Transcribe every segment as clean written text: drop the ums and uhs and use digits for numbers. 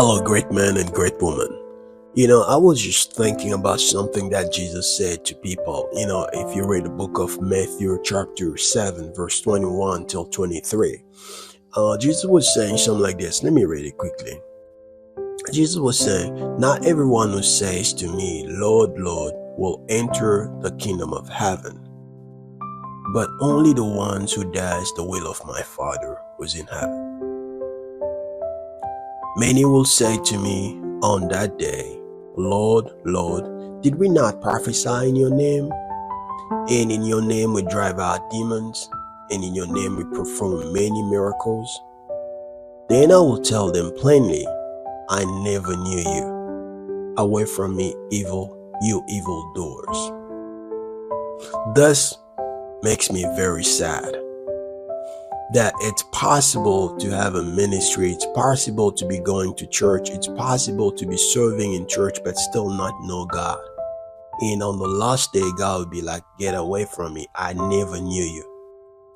Hello, great man and great woman. I was just thinking about something that Jesus said to people. If you read the book of Matthew, chapter 7, verse 21 till 23, Jesus was saying something like this. Let me read it quickly. Jesus was saying, "Not everyone who says to me, 'Lord, Lord,' will enter the kingdom of heaven, but only the ones who does the will of my Father who's in heaven. Many will say to me on that day, 'Lord, Lord, did we not prophesy in your name? And in your name we drive out demons, and in your name we perform many miracles?' Then I will tell them plainly, 'I never knew you. Away from me, you evildoers.'" This makes me very sad that it's possible to have a ministry, it's possible to be going to church, it's possible to be serving in church but still not know God. And on the last day, God will be like, "Get away from me, I never knew you."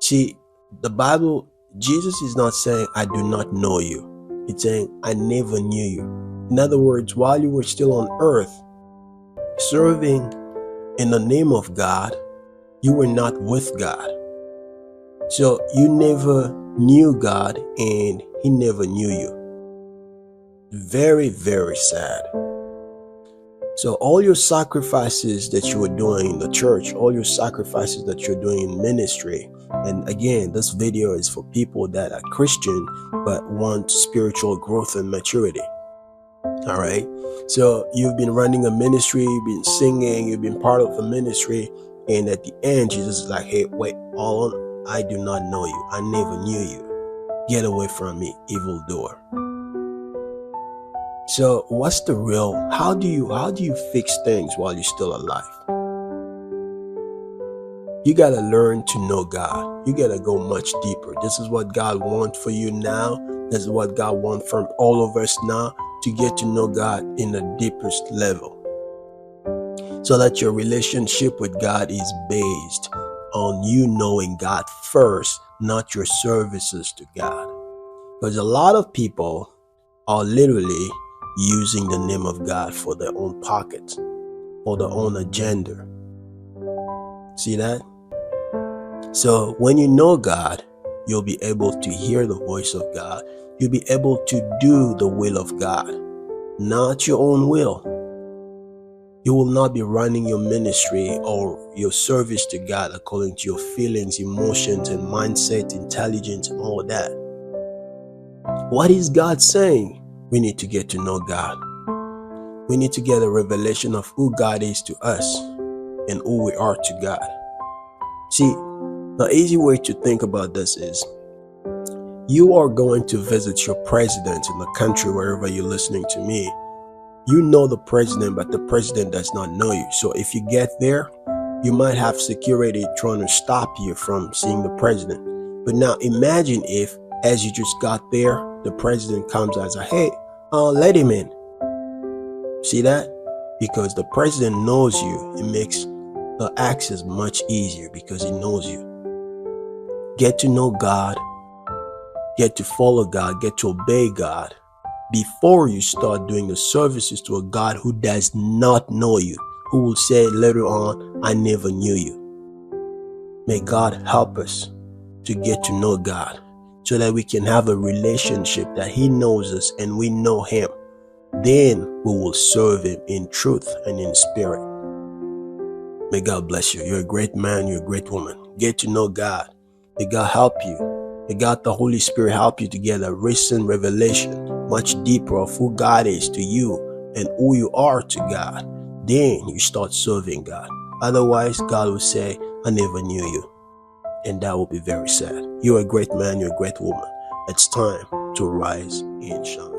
See, the Bible, Jesus is not saying, "I do not know you." It's saying, "I never knew you." In other words, while you were still on earth, serving in the name of God, you were not with God. So you never knew God and He never knew you. Very, very sad. So all your sacrifices that you were doing in the church, all your sacrifices that you're doing in ministry, and again, this video is for people that are Christian but want spiritual growth and maturity. All right. So you've been running a ministry, you've been singing, you've been part of a ministry, and at the end, Jesus is like, "Hey, wait, I do not know you. I never knew you. Get away from me, evildoer." So what's the real, how do you fix things while you're still alive? You got to learn to know God. You got to go much deeper. This is what God wants for you now. This is what God wants from all of us now, to get to know God in the deepest level, so that your relationship with God is based on you knowing God first, not your services to God. Because a lot of people are literally using the name of God for their own pockets, for their own agenda. See that? So when you know God, you'll be able to hear the voice of God. You'll be able to do the will of God, not your own will. You will not be running your ministry or your service to God according to your feelings, emotions, and mindset, intelligence, and all that. What is God saying? We need to get to know God. We need to get a revelation of who God is to us and who we are to God. See, the easy way to think about this is, you are going to visit your president in the country, wherever you're listening to me. You know the president, but the president does not know you. So if you get there, you might have security trying to stop you from seeing the president. But now imagine if, as you just got there, the president comes as a, "Hey, let him in." See that? Because the president knows you, it makes the access much easier because he knows you. Get to know God, get to follow God, get to obey God, before you start doing the services to a God who does not know you, who will say later on, "I never knew you." May God help us to get to know God, so that we can have a relationship that He knows us and we know Him. Then we will serve Him in truth and in spirit. May God bless you. You're a great man, you're a great woman. Get to know God. May God help you. May God, the Holy Spirit, help you to get a recent revelation, much deeper, of who God is to you and who you are to God. Then you start serving God. Otherwise, God will say, "I never knew you." And that will be very sad. You're a great man, you're a great woman. It's time to rise and shine.